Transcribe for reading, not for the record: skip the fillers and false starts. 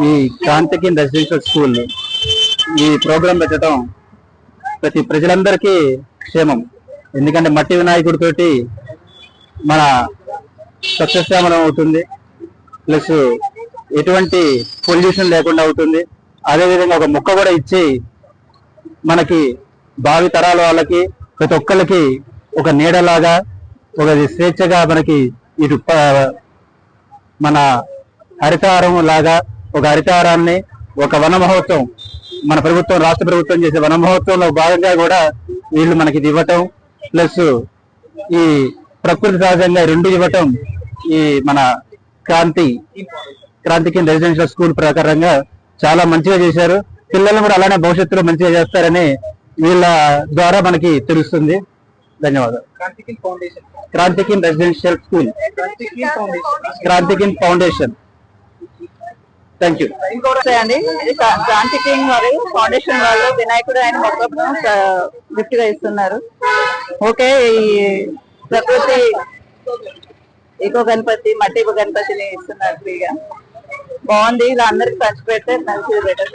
ఈ క్రాంతికి residential school ఈ programme పెట్టడం ప్రతి ప్రజలందరికీ క్షేమం. ఎందుకంటే మట్టి వినాయకుడితోటి మన సస్యశ్యామలం అవుతుంది, ప్లస్ ఎటువంటి పొల్యూషన్ లేకుండా అవుతుంది. అదేవిధంగా ఒక మొక్క కూడా ఇచ్చి మనకి భావి తరాల వాళ్ళకి ప్రతి ఒక్కరికి ఒక నీడలాగా ఒక స్వేచ్ఛగా మనకి ఇటు మన హరితహారం లాగా ఒక హరితహారాన్ని ఒక వన మహోత్సవం మన ప్రభుత్వం రాష్ట్ర ప్రభుత్వం చేసే వన మహోత్సవంలో భాగంగా కూడా వీళ్ళు మనకి ఇది ఇవ్వటం, ప్లస్ ఈ ప్రకృతి సహజంగా రెండు ఇవ్వటం ఈ మన క్రాంతికి రెసిడెన్షియల్ స్కూల్ ప్రకారంగా చాలా మంచిగా చేశారు. పిల్లలను కూడా అలానే భవిష్యత్తులో మంచిగా చేస్తారని వీళ్ళ ద్వారా మనకి తెలుస్తుంది. ధన్యవాదాలు. Kranthiki residential school, Kranthiki foundation. Thank you అండి. క్రాంతికి వారు ఫౌండేషన్ వాళ్ళు వినాయకుడు ఆయన మొక్కను గిఫ్ట్ గా ఇస్తున్నారు. ఓకే, ఈ ప్రకృతి ఈకో గణపతి మట్టి గణపతిని ఇస్తున్నారు ఫ్రీగా. బాగుంది, ఇలా అందరికి పంచి పెడితే మంచిది బెటర్.